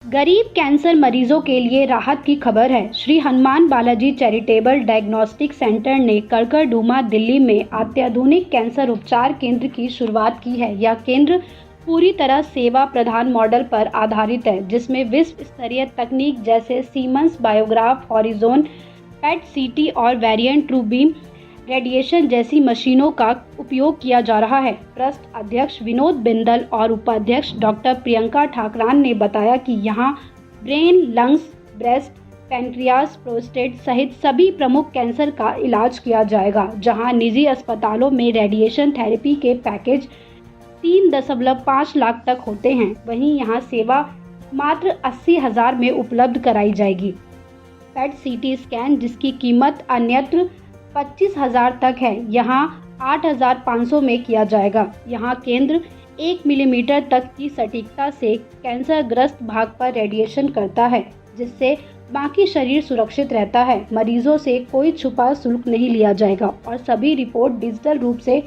गरीब कैंसर मरीजों के लिए राहत की खबर है। Shri Hanuman Balaji charitable diagnostic centre ने कड़कड़डूमा दिल्ली में अत्याधुनिक कैंसर उपचार केंद्र की शुरुआत की है। यह केंद्र पूरी तरह सेवा प्रधान मॉडल पर आधारित है, जिसमें विश्व स्तरीय तकनीक जैसे सीमेंस बायोग्राफ, हॉरिजोन पेट सीटी और वेरिएंट ट्रू बीम रेडिएशन जैसी मशीनों का उपयोग किया जा रहा है। ट्रस्ट अध्यक्ष विनोद बिंदल और उपाध्यक्ष डॉक्टर प्रियंका ठाकरान ने बताया कि यहाँ brain, lungs, breast, pancreas, prostate सहित सभी प्रमुख कैंसर का इलाज किया जाएगा। जहाँ निजी अस्पतालों में रेडिएशन थेरेपी के पैकेज 3.5 लाख तक होते हैं, वहीं यहाँ सेवा मात्र 80,000 में उपलब्ध कराई जाएगी। पेट सीटी स्कैन, जिसकी कीमत अन्यत्र 25,000 तक है, यहाँ 8,500 में किया जाएगा। यहाँ केंद्र 1 मिलीमीटर तक की सटीकता से कैंसरग्रस्त भाग पर रेडिएशन करता है, जिससे बाकी शरीर सुरक्षित रहता है। मरीजों से कोई छुपा शुल्क नहीं लिया जाएगा और सभी रिपोर्ट डिजिटल रूप से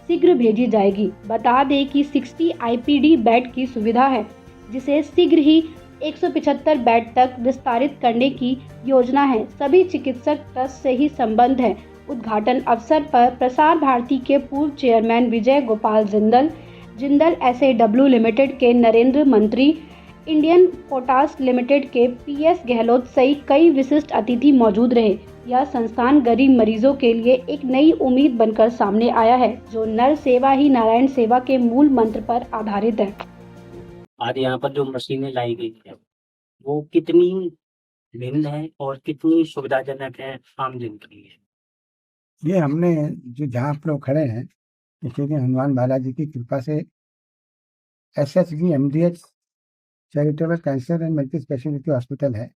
शीघ्र भेजी जाएगी। बता दें कि 60 आईपीडी बेड की सुविधा है, जिसे शीघ्र ही 175 बेड तक विस्तारित करने की योजना है। सभी चिकित्सक ट्रस्ट से ही संबंध है। उद्घाटन अवसर पर प्रसार भारती के पूर्व चेयरमैन विजय गोपाल जिंदल एसएडब्ल्यू लिमिटेड के नरेंद्र मंत्री, इंडियन पोटास लिमिटेड के पीएस गहलोत सहित कई विशिष्ट अतिथि मौजूद रहे। यह संस्थान गरीब मरीजों के लिए एक नई उम्मीद बनकर सामने आया है, जो नर सेवा ही नारायण सेवा के मूल मंत्र पर आधारित है। आज यहाँ पर जो मशीनें लाई गई है वो कितनी भिन्न है और कितनी सुविधाजनक है आम जन के लिए? ये हमने जो जहाँ आप लोग खड़े हैं, श्री हनुमान बालाजी की कृपा से SHG-MDH charitable cancer and multi speciality hospital है।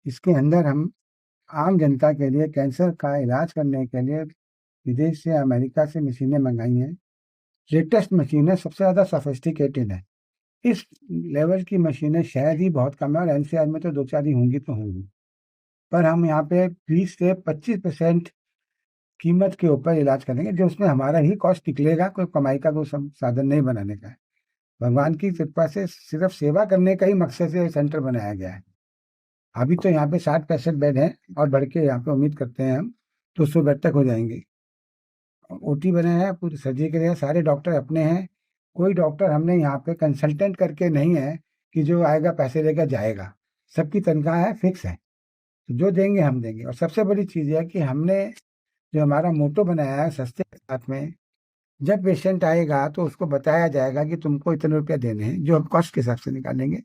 इसके अंदर हम आम जनता के लिए कैंसर का इलाज करने के लिए विदेश से, अमेरिका से मशीनें मंगाई हैं। लेटेस्ट मशीनें सबसे ज़्यादा सोफिस्टिकेटेड है। इस लेवल की मशीनें शायद ही बहुत कम है और NCR में तो 2-4 ही होंगी तो होंगी, पर हम यहाँ पे 20 से 25% कीमत के ऊपर इलाज करेंगे, जो उसमें हमारा ही कॉस्ट निकलेगा। कोई कमाई का कोई साधन नहीं बनाने का है। भगवान की कृपा से सिर्फ सेवा करने का ही मकसद से सेंटर बनाया गया है। अभी तो यहाँ पे 60-65 बेड हैं और बढ़ के यहाँ पे उम्मीद करते हैं हम 200 बेड तक हो जाएंगे। OT बने हैं, पूरी सर्जिकल है, सारे डॉक्टर अपने हैं। कोई डॉक्टर हमने यहाँ पे कंसल्टेंट करके नहीं है कि जो आएगा पैसे लेकर जाएगा। सबकी तनख्वाह है, फिक्स है, तो जो देंगे हम देंगे। और सबसे बड़ी चीज़ है कि हमने जो हमारा मोटो बनाया है, सस्ते के साथ में, जब पेशेंट आएगा तो उसको बताया जाएगा कि तुमको इतने रुपया देने हैं, जो हम कॉस्ट के हिसाब से निकालेंगे।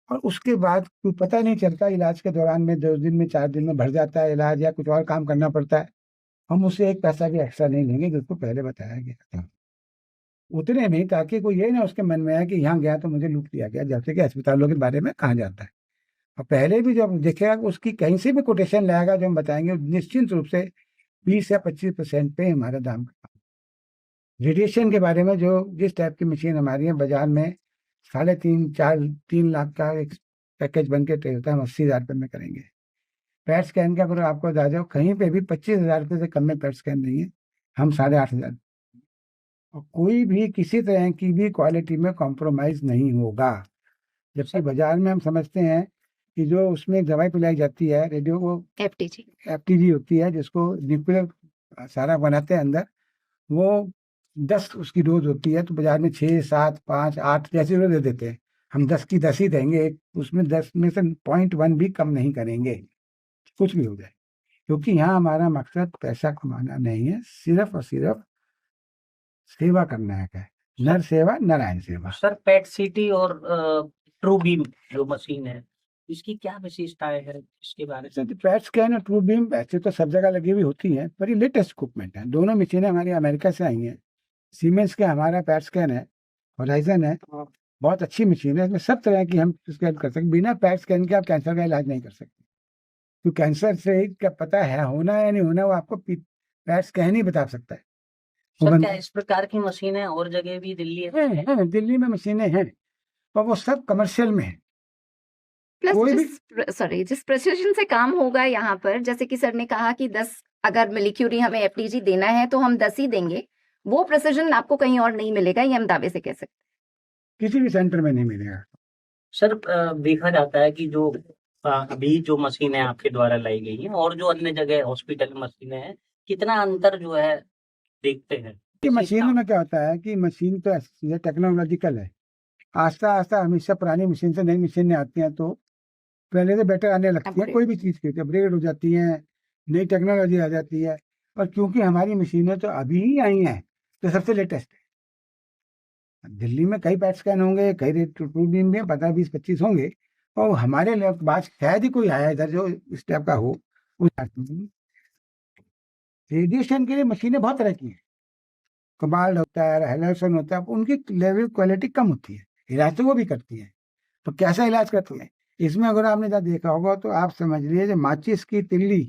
और उसके बाद कोई पता नहीं चलता, इलाज के दौरान में 2 दिन में 4 दिन में भर जाता है इलाज, या कुछ और काम करना पड़ता है, हम उससे 1 पैसा भी एक्स्ट्रा नहीं लेंगे, जिसको पहले बताया गया था। उतने नहीं, ताकि कोई ये ना उसके मन में आए कि यहाँ गया तो मुझे लूट लिया गया, जैसे कि अस्पतालों के बारे में कहा जाता है। और पहले भी जब देखेगा उसकी कहीं से भी कोटेशन लाएगा, जो हम बताएंगे, निश्चित रूप से 20 या 25% पे हमारा दाम। रेडिएशन के बारे में जो जिस टाइप की मशीन हमारी है बाजार में 3.5-4-3 लाख का एक पैकेज बन के तय होता है, हम 80,000 रुपये में करेंगे। पैट स्कैन का अगर आपको बता दो, कहीं पे भी 25,000 रुपये से कम में पैट स्कैन नहीं है, हम 8,500। और कोई भी किसी तरह की भी क्वालिटी में कॉम्प्रोमाइज़ नहीं होगा। जबकि बाजार में हम समझते हैं कि जो उसमें एक दवाई पिलाई जाती है, रेडियो वो FTG होती है, जिसको न्यूक्लियर सारा बनाते हैं अंदर, वो 10 उसकी डोज होती है, तो बाजार में 6, 7, 5, 8 जैसी डोज दे देते हैं। हम 10 की 10 ही देंगे, उसमें 10 में से 0.1 भी कम नहीं करेंगे, कुछ भी हो जाए, क्योंकि यहाँ हमारा मकसद पैसा कमाना नहीं है, सिर्फ और सिर्फ सेवा करना है। नर सेवा नारायण सेवा। सर, पेट सीटी और ट्रू बीम जो मशीन है, इसकी क्या विशेषताएं है, इसके बारे में? पैट स्कैन और ट्रू बीम वैसे तो सब जगह लगी हुई होती हैं, पर ये लेटेस्ट इक्विपमेंट है। दोनों मशीनें हमारी अमेरिका से आई हैं। सीमेंस का हमारा पैट स्कैन है, होराइजन है, बहुत अच्छी मशीन है। इसमें सब तरह की हम स्कैन कर सकते। बिना पैट स्कैन के आप कैंसर का इलाज नहीं कर सकते, तो कैंसर से क्या पता है होना या नहीं होना, वो आपको पैट स्कैन ही बता सकता है। सर, क्या इस प्रकार की मशीनें और जगह भी दिल्ली है? दिल्ली में मशीनें हैं, पर वो सब कमर्शियल में है। प्लस जिस प्रेसिजन से काम होगा यहाँ पर, जैसे कि सर ने कहा कि 10 अगर मिलीक्यूरी हमें FTG देना है तो हम 10 ही देंगे, वो प्रेसिजन आपको कहीं और नहीं मिलेगा, ये हम दावे से कह सकते हैं? किसी भी सेंटर में नहीं मिलेगा। सर देखा जाता है कि जो अभी जो मशीनें आपके द्वारा लाई गई हैं और जो अन्य जगह हॉस्पिटल मशीनें हैं, कितना अंतर जो है देखते हैं? कि मशीनों में क्या होता है कि मशीन तो ऐसी है, टेक्नोलॉजिकल है। आस्ता आस्ता हमेशा पुरानी मशीन से नई मशीनें आती हैं तो पहले से बेटर आने लगती है। Upgrade. कोई भी चीज़ की अपग्रेड हो जाती है, नई टेक्नोलॉजी आ जाती है। और क्योंकि हमारी मशीनें तो अभी ही आई हैं तो सबसे लेटेस्ट है। दिल्ली में कई पैट स्कैन होंगे, कई रेट में 15, 20, 25 होंगे और हमारे पास शायद ही कोई आया इधर जो इस टाइप का हो। रेडिएशन के लिए मशीनें बहुत तरह की हैं, कमाल होता है, हेलरसन होता है, उनकी लेवल क्वालिटी कम होती है, इलाज तो वो भी करती है। तो कैसा इलाज करती है इसमें अगर आपने जब देखा होगा तो आप समझ लीजिए माचिस की तिल्ली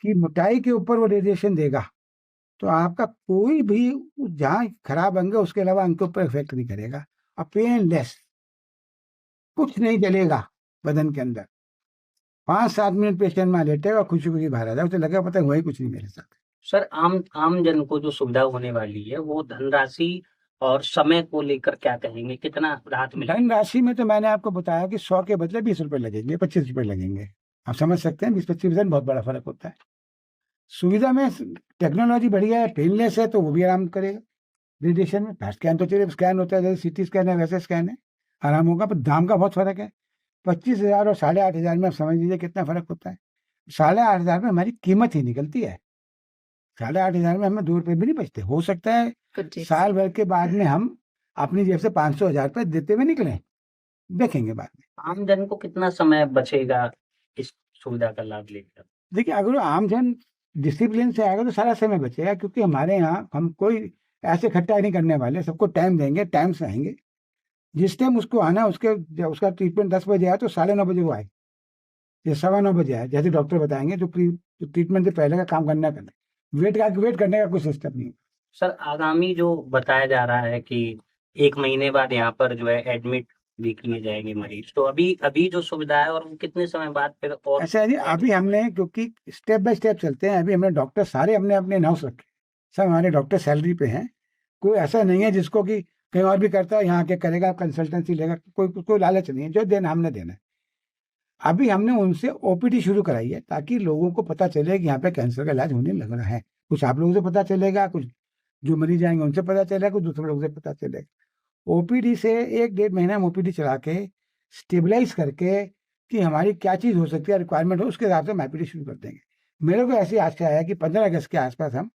की मोटाई के ऊपर वो रेडिएशन देगा तो आपका कोई भी जहाँ खराब अंग है उसके अलावा अंग के ऊपर इफेक्ट नहीं करेगा और पेनलेस, कुछ नहीं जलेगा बदन के अंदर। 5-7 मिनट पेशेंट में लेटेगा, खुशी खुशी बाहर आ जाए, उसे लगेगा पता है हुआ ही कुछ नहीं मेरे साथ। सर आम जन को जो सुविधा होने वाली है वो धनराशि और समय को लेकर क्या कहेंगे, कितना राहत मिलेगी? धनराशि में तो मैंने आपको बताया कि 100 के बदले 20 रुपए लगेंगे, 25 रुपए लगेंगे। आप समझ सकते हैं 20-25% बहुत बड़ा फर्क होता है। सुविधा में टेक्नोलॉजी बढ़िया है, पेनलेस है तो वो भी आराम करेगा। रेडिएशन में स्कैन तो चलिए स्कैन होता है, जैसे सीटी स्कैन है वैसे स्कैन है, आराम होगा। पर दाम का बहुत फर्क है। 25,000 और 8,500 में आप समझ लीजिए कितना फर्क होता है। 8,500 में हमारी कीमत ही निकलती है। 8,500 में हमें 2 रुपए भी नहीं बचते। हो सकता है Good deeds. साल भर के बाद में हम अपनी जेब से 500,000 रुपए देते हुए निकले, देखेंगे बाद में। आम जन को कितना समय बचेगा इस सुविधा का लाभ लेकर? देखिए अगर आम जन डिसिप्लिन से आएगा तो सारा समय बचेगा, क्योंकि हमारे यहाँ हम कोई ऐसे इकट्ठा नहीं करने वाले, सबको टाइम देंगे, टाइम से आएंगे। जिस टाइम उसको आना उसका ट्रीटमेंट 10 बजे आए तो 9:30 बजे वो आए या 9:15 बजे आए, जैसे डॉक्टर बताएंगे। जो ट्रीटमेंट से पहले का काम करना वेट करने का कोई सिस्टम नहीं। सर आगामी जो बताया जा रहा है कि 1 महीने बाद यहाँ पर जो है एडमिट भी किए जाएंगे मरीज, तो अभी जो सुविधा है और वो कितने समय बाद फिर और ऐसा है जी, अभी हमने क्योंकि स्टेप बाय स्टेप चलते हैं, अभी हमने डॉक्टर सारे अपने अपने हाउस रखे, सब हमारे डॉक्टर सैलरी पे हैं। कोई ऐसा नहीं है जिसको कि कहीं और भी करता है यहाँ आके करेगा, कंसल्टेंसी लेगा, कोई लालच नहीं है। जो देना हमने देना है। अभी हमने उनसे ओपीडी शुरू कराई है ताकि लोगों को पता चले कि यहाँ पे कैंसर का इलाज होने लग रहा है। कुछ आप लोगों से पता चलेगा, कुछ जो मरीज आएंगे उनसे पता चलेगा, कुछ दूसरे लोगों से पता चलेगा। ओपीडी से 1-1.5 महीना हम ओपीडी चला के स्टेबलाइज करके कि हमारी क्या चीज़ हो सकती है, रिक्वायरमेंट हो, उसके हिसाब से हम आईपीडी शुरू कर देंगे। मेरे को ऐसी आशा है कि 15 अगस्त के आसपास हम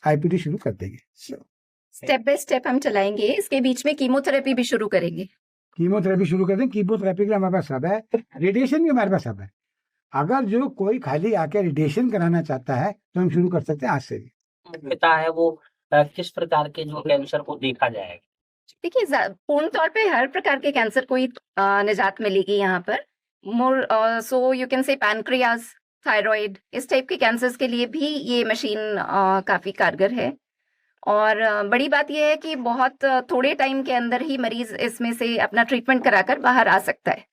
आईपीडी शुरू कर देंगे। स्टेप बाय स्टेप हम चलाएंगे, इसके बीच में कीमोथेरेपी भी शुरू करेंगे। कीमोथेरेपी शुरू कर देंगे। कीमोथेरेपी के लिए हमारे पास सब है, रेडिएशन भी हमारे पास सब है। अगर जो कोई खाली आके रेडिएशन कराना चाहता है तो हम शुरू कर सकते हैं आज से भी। मुख्यता है वो किस प्रकार के जो कैंसर को देखा जाएगा? देखिए पूर्ण तौर पे हर प्रकार के कैंसर को ही निजात मिलेगी यहाँ पर। More so you can say pancreas, thyroid, इस टाइप के कैंसर्स के लिए भी ये मशीन काफी कारगर है। और बड़ी बात यह है कि बहुत थोड़े टाइम के अंदर ही मरीज इसमें से अपना ट्रीटमेंट कराकर बाहर आ सकता है।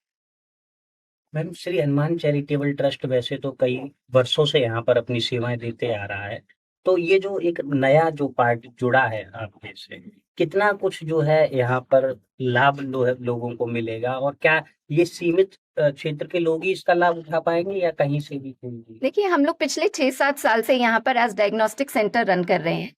Ma'am Shri Hanuman charitable trust वैसे तो कई वर्षों से यहाँ पर अपनी सेवाएं देते आ रहा है, तो ये जो एक नया जो पार्ट जुड़ा है आपके से, कितना कुछ जो है यहाँ पर लाभ लोगों को मिलेगा और क्या ये सीमित क्षेत्र के लोग ही इसका लाभ उठा पाएंगे या कहीं से भी कोई भी? देखिए हम लोग पिछले 6-7 साल से यहाँ पर एज डायग्नोस्टिक सेंटर रन कर रहे हैं।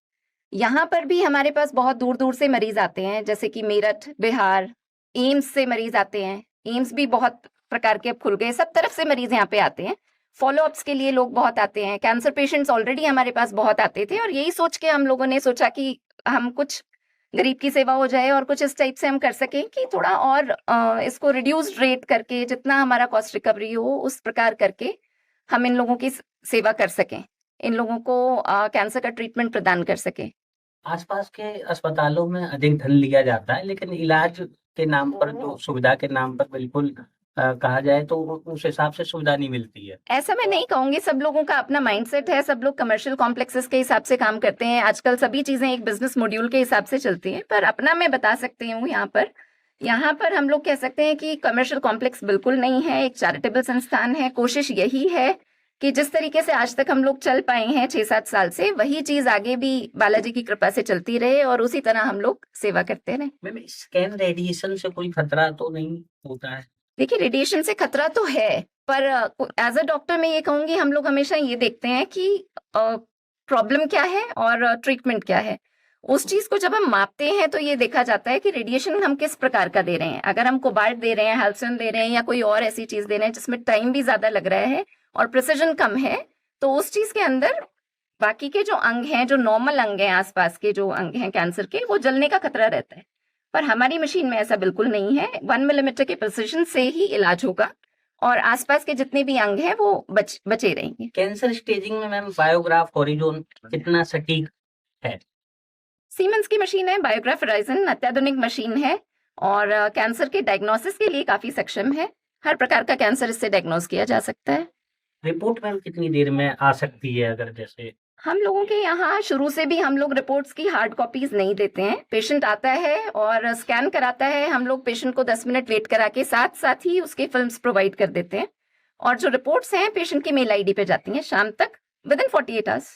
यहाँ पर भी हमारे पास बहुत दूर दूर से मरीज आते हैं, जैसे कि मेरठ, बिहार, एम्स से मरीज आते हैं। एम्स भी बहुत प्रकार के अब खुल गए, सब तरफ से मरीज यहाँ पे आते हैं। फॉलोअप्स के लिए लोग बहुत आते हैं। कैंसर पेशेंट्स ऑलरेडी हमारे पास बहुत आते थे और यही सोच के हम लोगों ने सोचा कि हम कुछ गरीब की सेवा हो जाए और कुछ इस टाइप से हम कर सकें कि थोड़ा और इसको रिड्यूस्ड रेट करके जितना हमारा कॉस्ट रिकवरी हो उस प्रकार करके हम इन लोगों की सेवा कर सकें, इन लोगों को कैंसर का ट्रीटमेंट प्रदान कर सकें। आसपास के अस्पतालों में अधिक धन लिया जाता है, लेकिन इलाज के नाम पर जो सुविधा के नाम पर बिल्कुल कहा जाए तो उस हिसाब से सुविधा नहीं मिलती है। ऐसा मैं नहीं कहूंगी, सब लोगों का अपना माइंडसेट है, सब लोग कमर्शियल कॉम्प्लेक्सेस के हिसाब से काम करते हैं। आजकल सभी चीजें एक बिजनेस मॉड्यूल के हिसाब से चलती हैं, पर अपना मैं बता सकती हूँ यहाँ पर हम लोग कह सकते हैं कि कमर्शियल कॉम्प्लेक्स बिल्कुल नहीं है, एक चैरिटेबल संस्थान है। कोशिश यही है कि जिस तरीके से आज तक हम लोग चल पाए हैं 6-7 साल से, वही चीज आगे भी बालाजी की कृपा से चलती रहे और उसी तरह हम लोग सेवा करते रहे। मैम स्कैन रेडिएशन से कोई खतरा तो नहीं होता है? देखिए, रेडिएशन से खतरा तो है, पर एज अ डॉक्टर मैं ये कहूंगी, हम लोग हमेशा ये देखते हैं कि प्रॉब्लम क्या है और ट्रीटमेंट क्या है। उस चीज को जब हम मापते हैं तो ये देखा जाता है कि रेडिएशन हम किस प्रकार का दे रहे हैं। अगर हम कोबाल्ट दे रहे हैं, हैल्सियम दे रहे हैं या कोई और ऐसी चीज दे रहे हैं जिसमें टाइम भी ज्यादा लग रहा है और प्रिसिजन कम है, तो उस चीज के अंदर बाकी के जो अंग हैं, जो नॉर्मल अंग हैं, आसपास के जो अंग हैं कैंसर के, वो जलने का खतरा रहता है। पर हमारी मशीन में ऐसा बिल्कुल नहीं है। 1 मिलीमीटर के प्रिसिजन से ही इलाज होगा और आसपास के जितने भी अंग हैं वो बचे रहेंगे। कैंसर स्टेजिंग में मैम बायोग्राफ हॉरिजॉन कितना सटीक है? सीमेंस की मशीन है, बायोग्राफ होराइजन अत्याधुनिक मशीन है और कैंसर के डायग्नोसिस के लिए काफी सक्षम है। हर प्रकार का कैंसर इससे डायग्नोस किया जा सकता है। रिपोर्ट मैम कितनी देर में आ सकती है? अगर जैसे हम लोगों के यहाँ शुरू से भी हम लोग रिपोर्ट्स की हार्ड कॉपीज नहीं देते हैं। पेशेंट आता है और स्कैन कराता है, हम लोग पेशेंट को 10 मिनट वेट करा के साथ साथ ही उसके फिल्म्स प्रोवाइड कर देते हैं और जो रिपोर्ट्स हैं पेशेंट की मेल आईडी पे जाती हैं शाम तक, विद इन 48 आवर्स।